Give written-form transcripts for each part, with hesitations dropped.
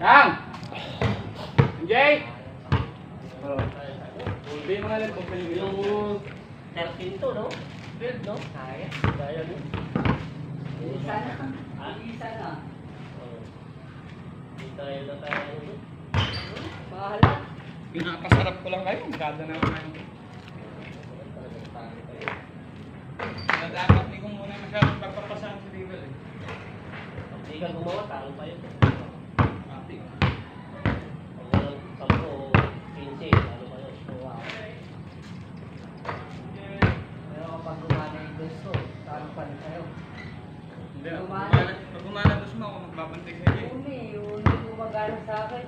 Kang! Jay! Hindi mo nga lang kung Yung 13 to, no? 12, no? Kaya. Kaya, no? Isa na. Isa na. Hindi tayo na tayo. Bahala. Pinapasarap ko lang kayo. Magkada na naman. Dapat hindi ko muna masyadong pagpapasahan sa table eh. Hindi ka gumawa, talo pa yun. Pati. Ang walang 10 o 15, talo pa yun. Wow. Pero kapag gumana yung gusto, saan pa rin kayo? Hindi. Pag gumana gusto mo ako magbabantay sa iyo. Uni, yung hindi gumagana sa akin.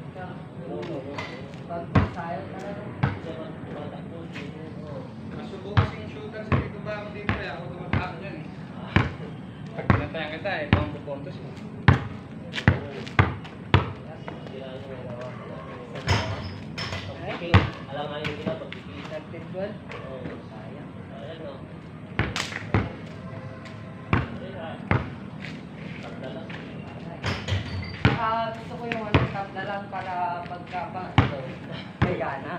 Pag sayo talaga. Masubo kasi yung shooter sa dito ba ako dito eh. Ako tumatako dyan eh. Pag pinatayan kita eh, ito ang bupontos mo. Alam nga yung gina pag-pipili. 13-12? Oo, sayang. Sayang, no? Pagdala. Gusto ko yung ano, tabla lang para pagkapa. May gana.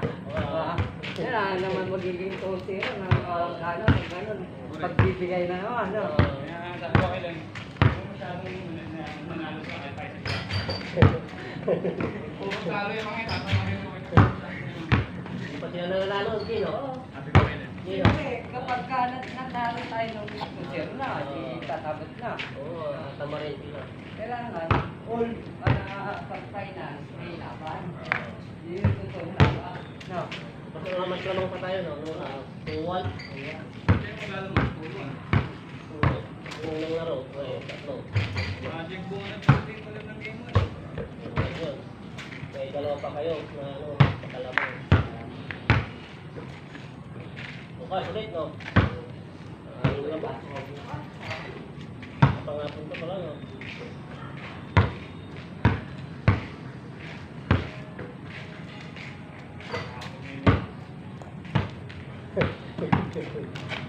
Yan na naman magiging 2-0 ng gano'n. Pagbibigay na naman, no? Kaya sabi ko kailan, kung masyadong manalo sa akin tayo sa kung talo yung mga itatamahin mo ito. Hindi pa sila nanalo, Gino. Sabi ko kailan. Siyempre, kapag ka natalo tayo ng 2-0 na, di tatabot na. Oo, tama rin sila. Kailangan, all pag-finance, may laban. Yun yung totoo laban. No? Kasi naman lamang pa tayo, no? 2-1. Hindi mo lalo magtulong. Yung nang laro, tatlo. Magic buong nag-parting ko lang ng game mo eh. Yun. May dalawa pa kayo na ano, pakalamang. Bukas ulit, no? Ano na ba? Pangapon pa pala, no?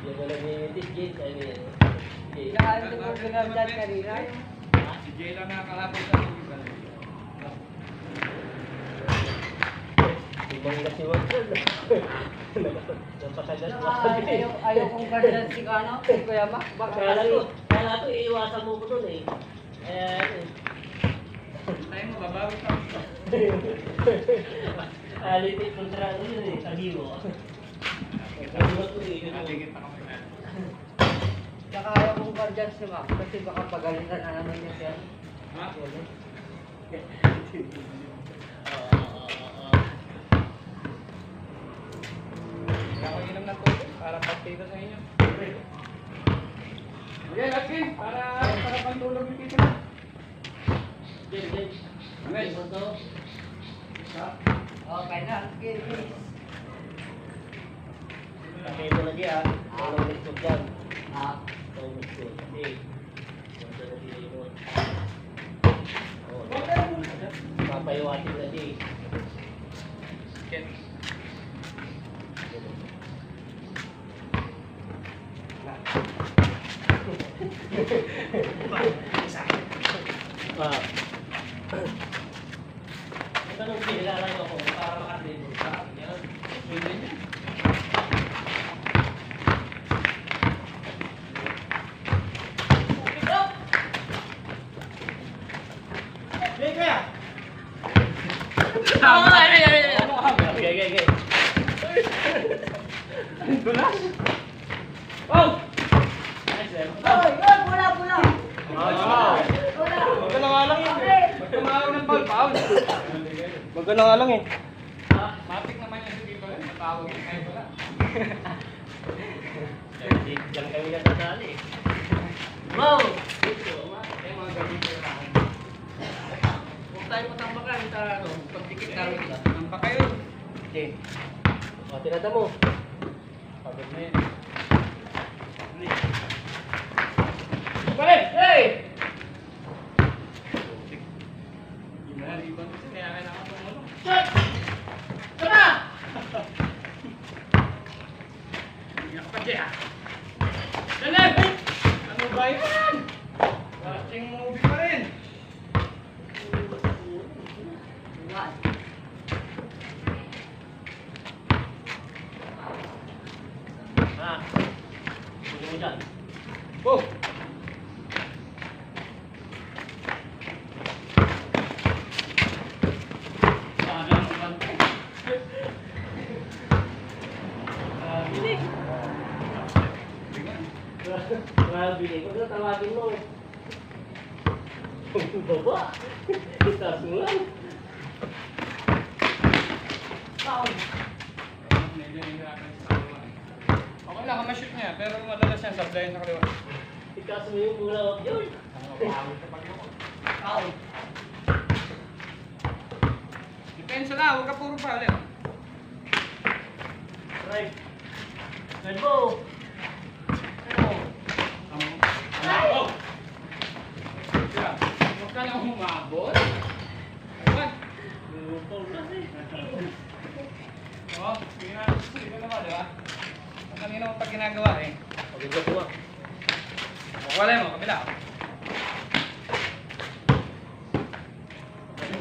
Yung wala ni Tijit, ay ni Tijit. Kaya mo pinagdad kanina. Si Jay lang nakakahapon sa akin. Ibang kasi Watson. Napakagat Ayaw kong gardan si Kano, si Kuya Mac. Baka Kaya ito, iiwasan mo ko dun eh. Tayo mo, babawi ka. Alitit kontra ano yun eh, kahiwo. Kahiwo to eh. Naligit ako kay Nat. Saka ayaw kong gardan si Mac. Kasi baka pagalitan na naman niya siya. Ha? Kaya ako inom ng tubig para pagtito sa inyo. Okay, Latkin, para pantulog yung tito na. Jay. Okay. Ano to? Okay na, please. Pakay mo na di ah. Walang miskot dyan. Walang miskot. Kasi, wala na di limon. Papayawatin na di. Ken. Ito nung pinilala ko para makatibol sa akin. Yan. Pwede niya. Okay. Dulas! Oh! Nice, eh. Bola! Wala! Magka na nga lang yun. Magka maaw ng foul. Magka na nga lang eh. Matik naman yan sa dito eh. Matawag yung kayo pala. Diyan kami nagkasali. Wow! Eh, mga gawin ko lang. Huwag tayo matambakan. Pagdikit namin sila. Ang pa kayo. Okay. O, tinata mo. Pagod na yun. Balik! Hey! Ginaliban kasi kaya kailangan tumulong. Shot! Tara! Iyak pa siya. Dali! Ano ba yan? Watching movie pa rin. Yan. Ha? Huwag mo dyan. Oh! Bilik. Bilik. Huwag na tawagin mo. Baba. Itaas mo lang. Foul. Medyo nahihirapan sa kaliwa. Okay lang, kamashoot niya, pero madalas yan, sablay sa kaliwa. Itaas mo yung mula. Huwag yun. Foul. Depensa lang, huwag ka puro pa ulit. Right. Red mo. Ano? Oh! Tira, huwag ka lang humabot. Ayun. Lupong kasi. Oo, sige na naman, di ba? Ang kanina mo pag ginagawa eh. Pagigod mo. Walay mo, kabila.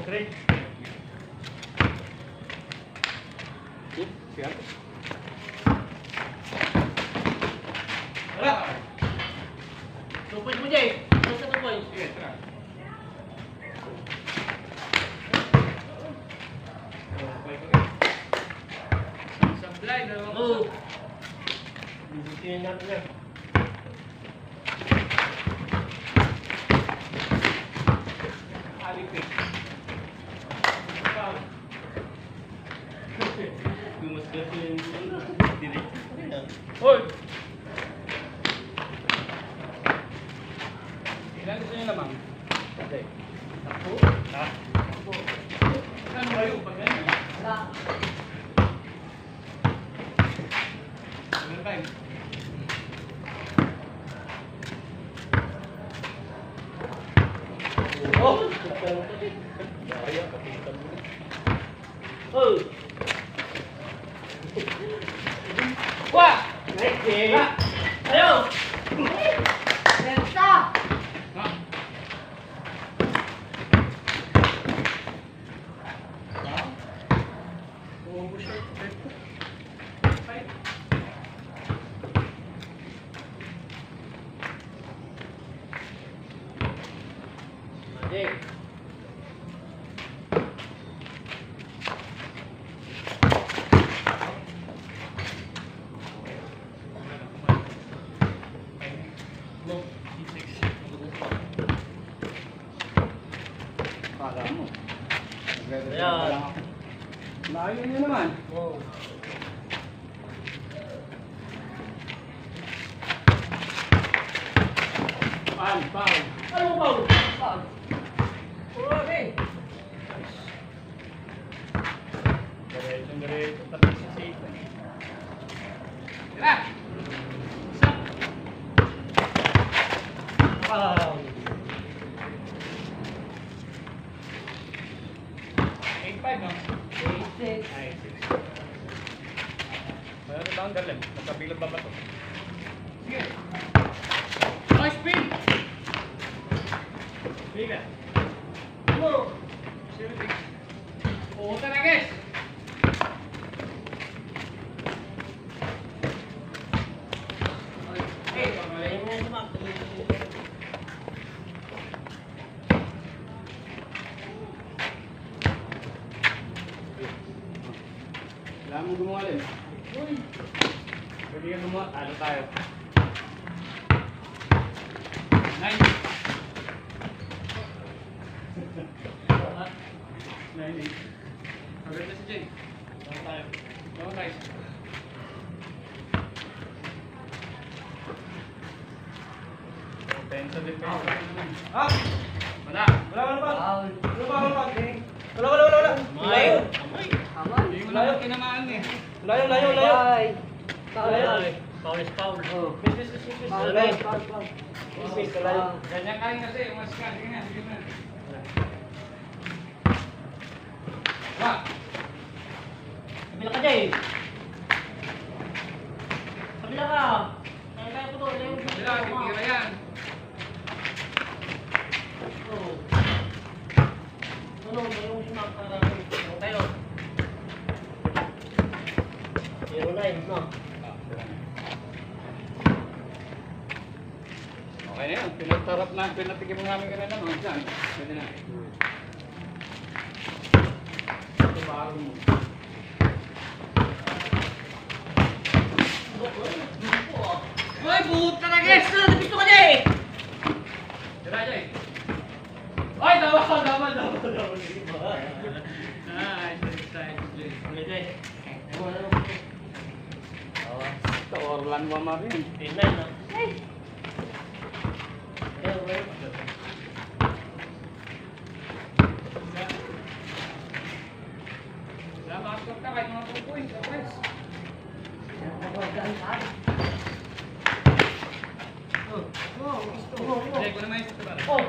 Great. Siya. Wala. 2 points mo, Jay. Basta 2 points. Sige, tira. Sablay, dalawang Oh. kusog. Bibutihin natin yan. Alipin. Gumasgas yung direct. Hoy! Ilan gusto niyo lamang? Okay. Ako? Ha? Ako. Saan kayo? Pag ganyan. Wala. Ilan time? Oh! Daya, kapitan mo. Oh! Wah! Next game! Ayaw! Pensa! Ha? Umubo siya. Ay. Jay! Low. D6. Kala mo. Ayan. Layo niyo naman. Oh. Pal, pal. Ano mo, Paul? Foul. Uri. Diretso, tapos sa safe. Tira! Isa. Wow! 8-5, no? 8-6. Ay, 6. Mayroon ba ang galing? Nagkabilang ba ba ito? Sige. Nice spin! Sige. Ano? Sige. Puta na, guys! Hey, ayaw mo yung sumak. Kailangan mo gumawa rin. Uy! Pwede ka gumawa. Talo tayo. 9. 9-8. Maganda si Jay. Talo tayo. No, nice. Depensa. Ah! Wala. Wala pa. Foul. Wala. Amay! Amay! Aman. Hindi mo naman tinamaan eh. Bye. Foul. Foul is foul. Oh. Foul. Alay. Foul. Foul. Ganyan ka rin kasi. Mas ka. Sige na. Sige na. Wala. Kabila ka, Jay! Kabila ka! Kaya ko to. Wala. Titira yan. Oh. Ano, mayroong sinakarating. Ano tayo? 09, no? Okay na yan. Pinagtarap na. Pinatikim namin kanina. No? Diyan. Pwede na. Ito bago mo. Hoy, buhot ka na, guys! Gusto ko niya eh! Tira dyan eh. Ay, dawa. Ito, Orlan Wama rin. 10-9, no? Makasok ka kahit mga 2 points. Hindi ko naman ito ba? Oh!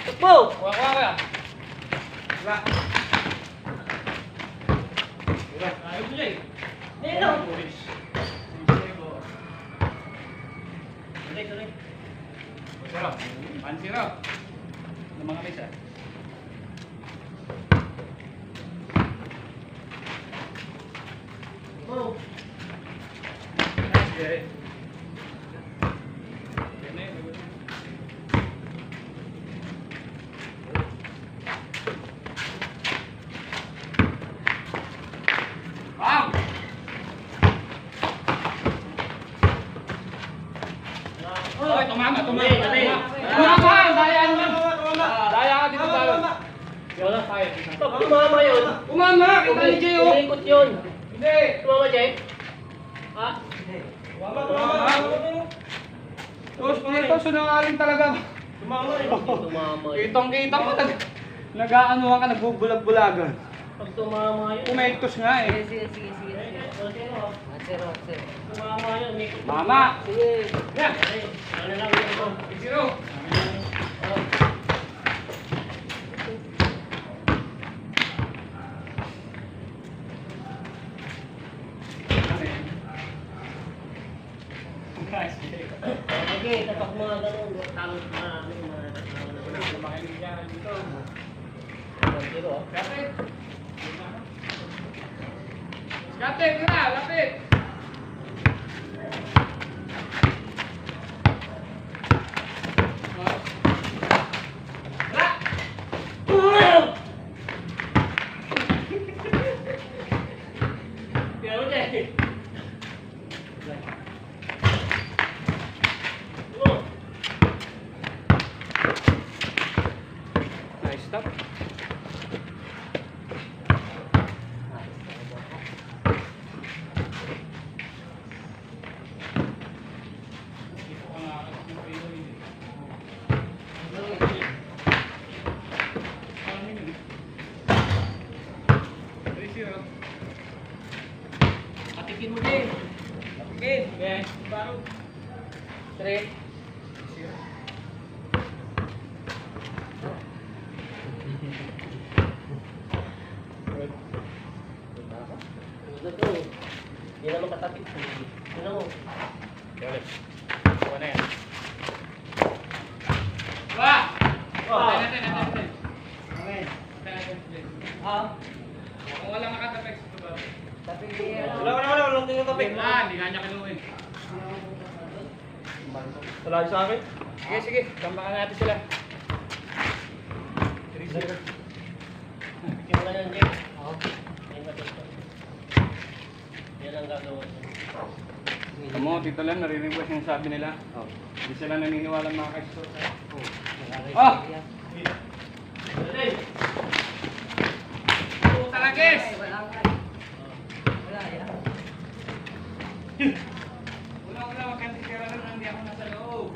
Takbo! Kuha. Wala. Ayaw ko dyan. Nino! Tuloy. 1-0. Ng mga mesa. Oh! Okay. Bang! Oy, tumama. Tuloy. Tumama! Daya ka dito tayo. Wala tayo. Pag tumama yun, Tumama! Kita ni Jay, oh. umikot yun. Hindi. Tumama, Jay? Ha? Tumama. Tapos dito, sunangaling talaga. Tumama yun. Kitang-kita mo, nag-aanuhan ka, nagbubulag-bulagan. Pag tumama yun. Kumentos nga eh. Sige. Zero. Tumama yun, umikot. Mama! Sige. Yan! Ano lang yun ito? 0. Sige, tapak mga ganun. Talong na Makinig yan dito. 1-0, oh. Lapit! Skate, tira! Lapit! Kaya mo, Jay. Oh. Nice stop. Patikin mo, Jay. Patikin. Okay. Baru. 3. Hindi naman katapit. Ano mo? Okay, ulit. Kuha na yan. Wah! Ah. Natin. Amen. Natin. Ah, Kung wala makatapik, ito ba? tapi dia. Walang tingin Hindi nga niya kinuhin. Wala sa akin. Sige. Tambakan natin sila. 3-0. Patikin mo na yan, Jay. Ayun na dito. Yan ang gagawin. Mo, dito lang, narinig ko sinasabi nila. Hindi sila naniniwala mga kaisto. Ah! Dali! Talagis! Wala ya. Una-una, magkantitira lang, hindi ako nasa loob.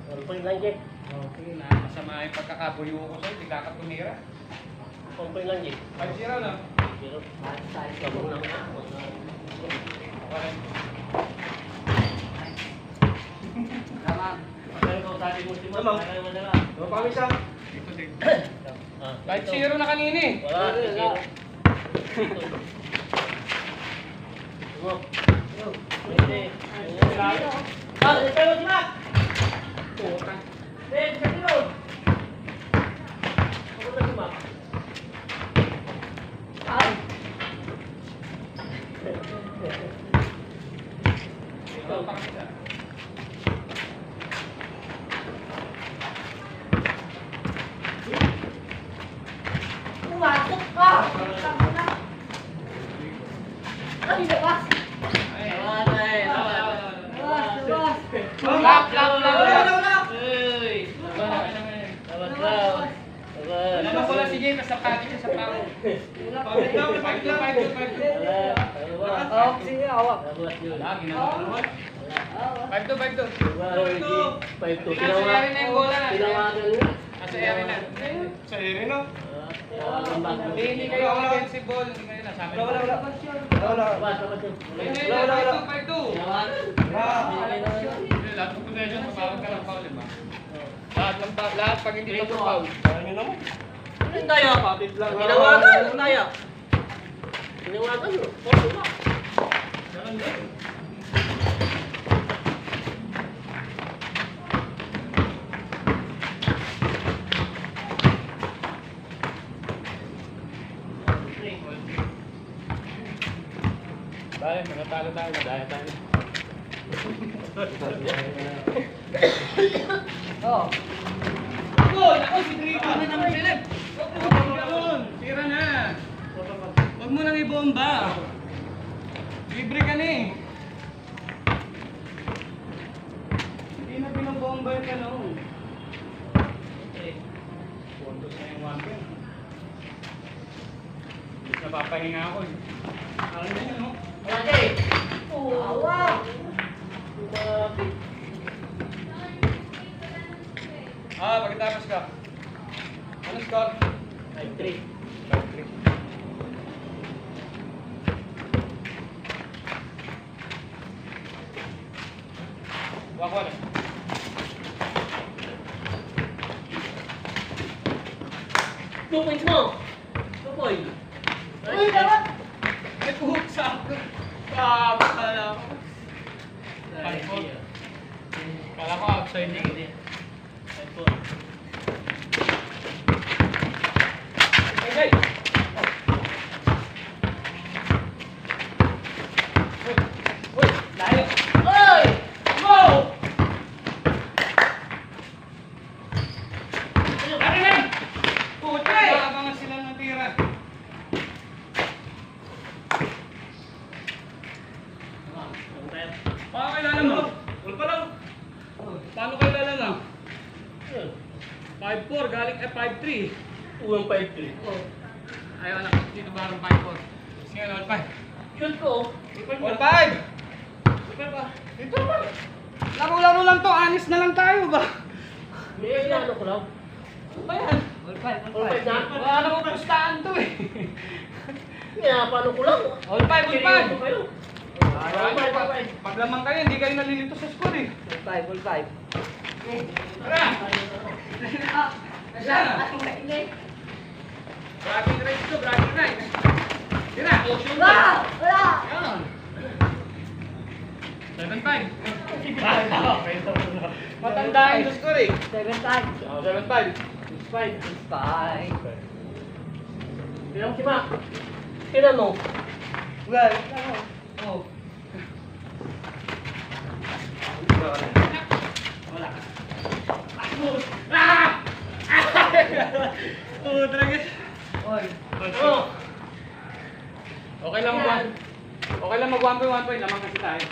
Pumpoy lang, Jay. Okay, masama yung pagkakabuyo ko sa'yo, hindi ka tumira. Pumpoy lang, Jay. 5-0 na. Pero, Basta sabong lang. Okay. Tama. Pero kung sabi mo si Mom, kaya mo dala. Dito. Ah, 5-0 na kanina eh. Wala, Wala. dito. Mo. Hindi. Bakit kayo si Mac? Puta. Ben, sa kilod. Ako na si Mac. Ay! Ikaw pa kita. Pumasok ka! Tama na! Ay, labas! Lawan, ay, lawan. Labas, labas! Lap, lap, lap, lap. Uy, lawan. Lawan, lawan. Lawan. Alam ko lang si Jay, nasa package siya sa pao. Pagod lang, pagod lang, pagod, pagod. Lawan. Hawak, sige, hawak. Lawan yun. Lagi na. 5-2, 5-2. Lawan, 5-2. Nasa area na yung bola na. Tinawagan niya. Nasa area na. Sa area na. Tawagan ba? Hindi kayo offensive ball. Hindi kayo nasabi. Wala. Lawan, lawan yun. Hindi, 5-2. Tinawagan. Lahat ng possession, mabawag ka ng foul, di ba? Lahat pag hindi ka foul. Ano tayo? Tinawagan. Ano tayo? Tinawagan yun. Dahil, manatalo tayo, madaya tayo. Oh. Goal! Ako si Driba na naman sila. Tira na. Huwag mo nang ibomba. Libre ka na eh. Hindi na binobomba yung tanong. Puntos na yung 1 pin. Hindi napapahinga ako eh. Ano na yun, no? Okay. Hawak! Pagkatapos ka. Ano score? 5-3. 5-3. Wako na. Two points mo. 2 points. Uy, dapat! May puhok sa ako. Kala ko. Kala ko outside na. Hindi. 5-4. Okay. Uy! Layo! Oy! Go! Ano na? Puta! Abangan sila ng tira. Paano kayo lalamang? Wala pa lang. Paano kayo lalamang? 5-4, galing 5-3. Ulang 5-3. Ayaw anak, dito ba ang 5-4? Sige, all 5. Yun ko. All 5! Dito ba? Laro-laro lang to, honest na lang tayo ba? May ano ko lang. Ano ba yan? All five, all All five. five na. Wala namang pustahan to eh. Kaya paano ko lang? All 5, all 5! Kayo. Pag lamang kayo, hindi kayo nalilito sa score eh. All five, all five. Tara! Tara! Ang mainit. Bragging rights to, bragging rights. Tira! Wala! Wala! Yan! 7-5. Matandaan yung score eh. 7 times. 7-5. 5. 5. Kailan si Mac? Kailan mo? Well, Oh. Wala. Ah! Oh, talaga. oy. Oh. Okay lang mag Okay lang mag 1 point, lamang kasi tayo.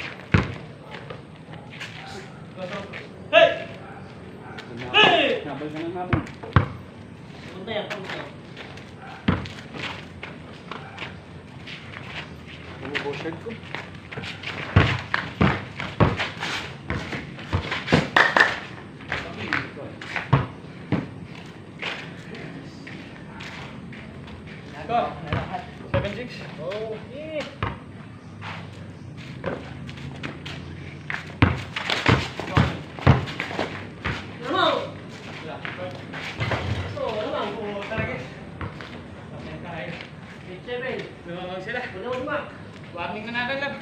Hey! Hey! Nabal ka na namin. Punta yan, punta. Bumubo shirt ko. Score? 7-6. Okay. Ano? Ano lang? Oo, talaga. 7. Lumamang sila. Ano mo si Mac? Warning na natin lang.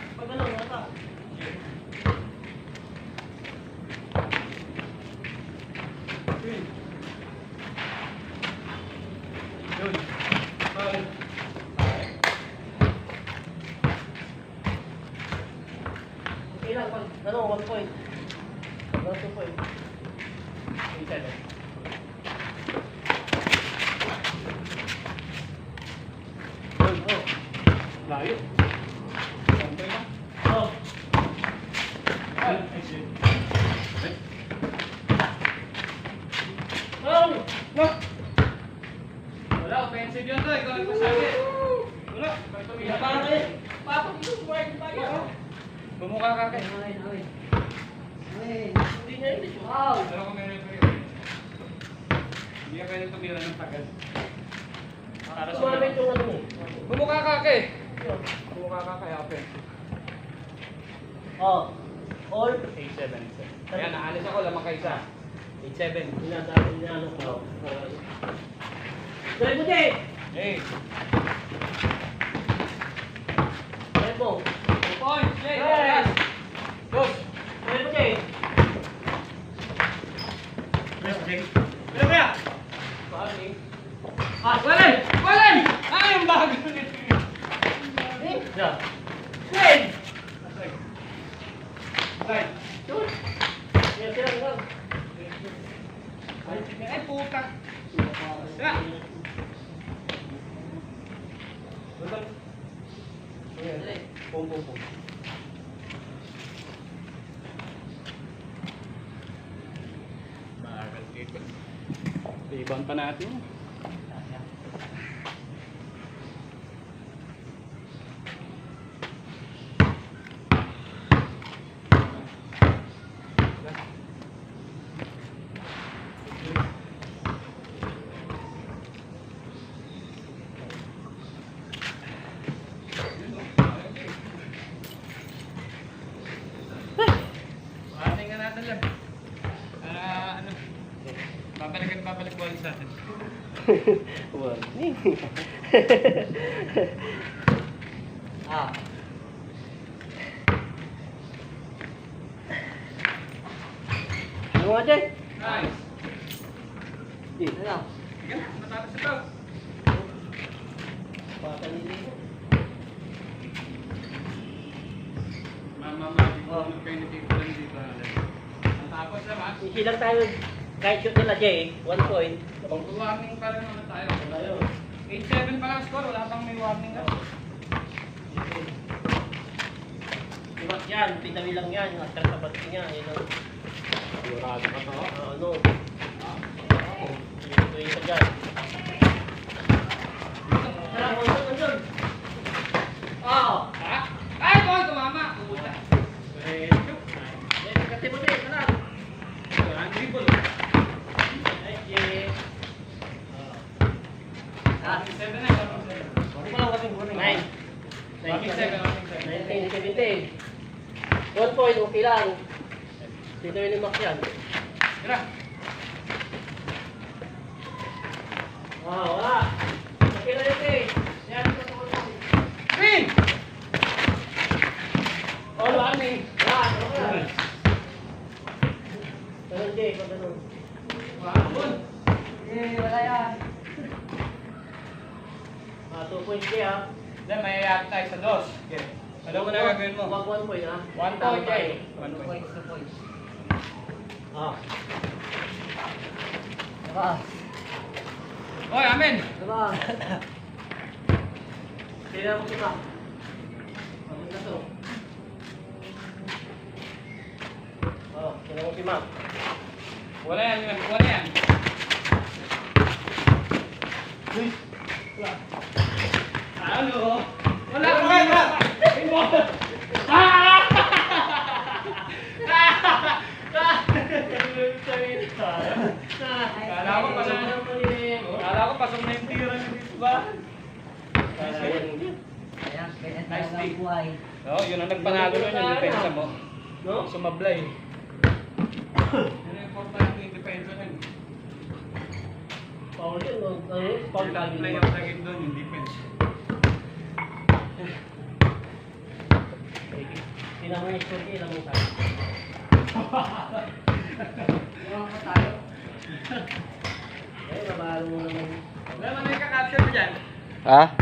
1 point. No, 2 point. 87. Oh. Layo. Sampay na. Oh. Ay, shit. Ay. Oh. No! Wala, offensive yun to. Ikaw nagpasabi. Wala. Parang eh. Patok ito, buhay ko tayo. Bumukha ka kay. Hindi na yun. Wow! Pero kung may referee. Hindi ka pwede tumira ng tagal. Para sa Sumamit yung ano mo. Bumukha ka kay. Bumukha ka kay offensive. Oh. All. 8-7. Ayan, naalis ako. Lamang ka isa. 8-7. Inaano ko. Dali mo din! Hey! Dali mo. 2 points! Jay! Hey! Yes! Dos! Dali mo din! Wala kaya? Sorry. Walen! Walen! Ah, yung bago nito. Yeah. Swing! Right. Shoot! Yes, yes, yes. Ay, puta. Tira. Dali. Pum, pum, pum. Bagal dito. Rebound pa natin. Ating nga natin lang. Ano? Babalik balik sa atin. Warning. Ah. Ano nga dyan? Nice. Ano? Sige na, matapos ito. Bata nilino. Mama, Oh. kayo ni Tito lang dito. Ang tapos naman, Easy lang tayo. Kahit shoot nila Jay, 1 point. warning pa rin naman tayo. Tayo. 8-7 pa lang score, wala pang may warning na. Diba yan, pinawi lang yan. Atras sa pati niya. Yun ang Sigurado ka to. ano. Ito isa dyan. Tara, nandun. Oh! Ha? Ay, boy, tumama! Puta. Eh, kasi mo din, tara. Ang dribble. Ay, Jay. Ah, 7 na, 7. Nine. 19, 17. 1 point, okay lang. Dito yung limak yan. Tira. Wala. Okay na yun eh. Yan, ito sa mga. Green! All warning. Yan, okay. Ganun Jay, pag ganun. Wabon. Eh, wala yan. 2 points Jay ha. Then, mayayari tayo sa dos. Okay. Ano mo na gagawin mo? Wag 1 point ha. 1 point, Jay. 1 2 point. points, 2 points. Ah. Diba? Oy, amen! Diba? Kaya mo kita. Pagod na to. Oh, kaya mo si Mac. Wala yan, wala yan. Ano? Wala ka ba? Kala ko pasok na yung tira niyo dito ba? Ayan, ganyan Nice talaga ang pick. buhay. Oo, yun ang nagpanalo nun yung depensa mo. No? Sumablay. Yun ang importante yung depensa nun. Paul yun, no? Paul kagin Play mo. ang tagin doon yung defense. Tingnan mo yung score, ilang mo tayo. Iwan ko tayo. Eh, nabalo mo naman. Wala man may kakapture mo dyan. Ha?